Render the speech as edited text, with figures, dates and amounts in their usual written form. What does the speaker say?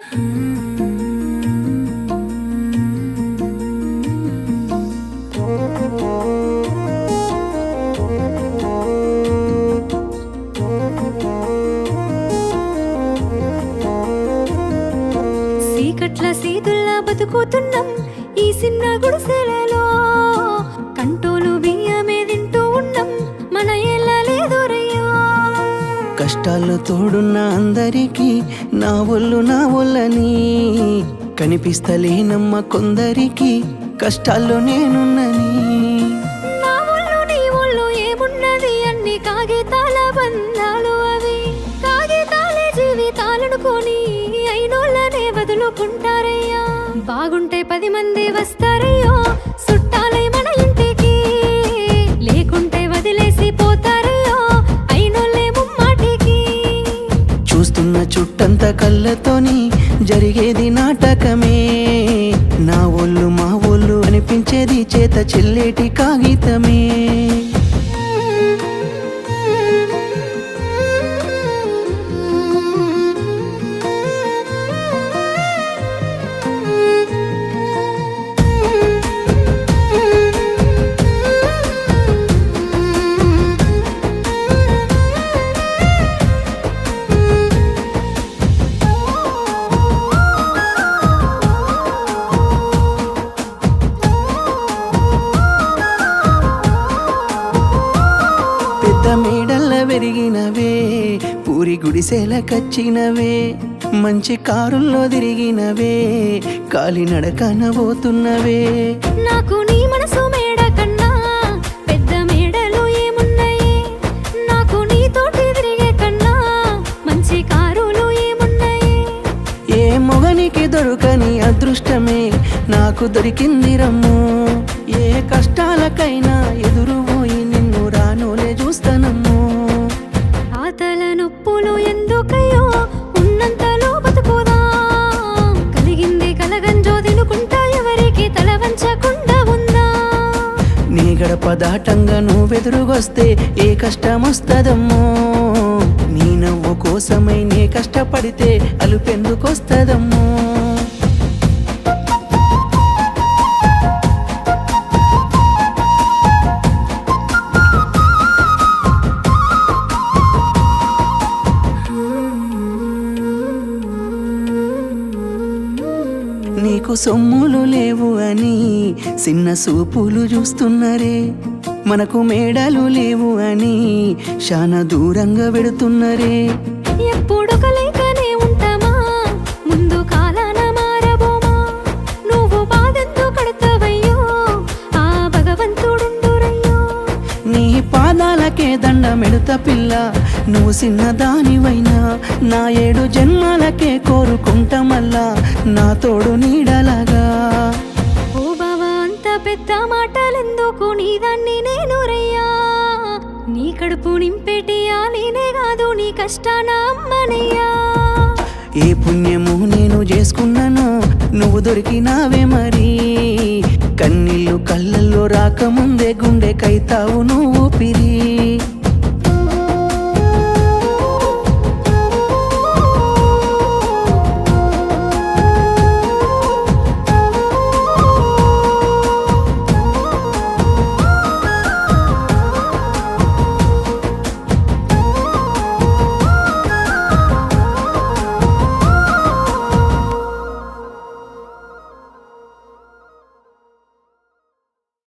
చీకట్ల సీతుల్లా బతుకుతున్నాం ఈ చిన్న గుడిసెలలో, కంటోలు బియ్యమే తింటూ ఉన్నాం మన ఏళ్ళ లేదురయ్యో. కష్టాల్లో తోడున్న అందరికీ నా ఒళ్ళని కనిపిస్తలేనమ్మ కొందరికి కష్టాల్లో నేనున్నని. నా ఒళ్ళు నీ ఒళ్ళు ఏమున్నది అన్ని కాగితాల బంధాలు, అవి కాగితాలే జీవితాలనుకొని అయినోళ్ళనే వదులుకుంటారయ్యా. బాగుంటే 10 మంది వస్తారయ్యో చుట్టాలై మన ఇంటికి, లేకుంటే వదిలేసి పోతారయ్యో అయినోళ్ళే ముమ్మాటికి. చూస్తున్న చుట్టంత కళ్ళతోని జరిగేది నాటకమే, నా ఒళ్ళు మా ఒళ్ళు అనిపించేది చేత చెల్లేటి కాగితమే. మేడల్ల పెరిగినవే పూరి గుడిసెల కచ్చినవే, మంచి కారుల్లో తిరిగినవే కాలినడకన పోతున్నవే. నాకు నీ మనసు మేడ కన్నా పెద్ద మేడలు ఏమున్నాయి, నాకు నీతోటి తిరిగే కన్నా మంచి కారులు ఏమున్నాయి. ఏ మొగనికి దొరకని అదృష్టమే నాకు దొరికింది రమ్ము, ఏ కష్టాలకైనా ఎదురుపోయి నిన్ను రానోలే చూస్తానమ్ము. ఆతల నొప్పులు ఎందుకయ్యో ఉన్నంతలో బతుకుదా, కలిగింది కలగంజో తినుకుంటా ఎవరికి తల వంచకుండా ఉందా. నీ గడప దాటంగా నువ్వెదురుగొస్తే ఏ కష్టమొస్తదమ్మో, నీ నవ్వు కోసమై నే కష్టపడితే అలుపెందుకొస్తదమ్మో. నీకు సొమ్ములు లేవు అని చిన్న సూపులు చూస్తున్నరే, మనకు మేడలు లేవు అని శానా దూరంగా వెడుతున్నరే. ఎప్పుడొక లేకనే ఉంటామా ముందు కాలాన మారబోమా, నువ్వు బాధెంతో కడతావయ్యో ఆ భగవంతుడుండురయ్యో. నీ పాదాలకే దండమెడుత పిల్ల, నువ్వు చిన్నదానివైనా నా 7 జన్మాలకే కోరుకుంటా మల్లా నా తోడు నీడలాగా. ఓ బావా అంత పెద్ద మాటలెందుకు, నీ దాన్ని నేను రయ్యా, నీ కడుపు నింపేటియా నేనే కాదు నీ కష్టాన అమ్మనయ్యా. ఏ పుణ్యము నేను చేసుకున్నానో నువ్వు దొరికినావే మరి, కన్నీళ్ళు కళ్ళల్లో రాకముందే గుండె కైతావు నువ్వు పిరి.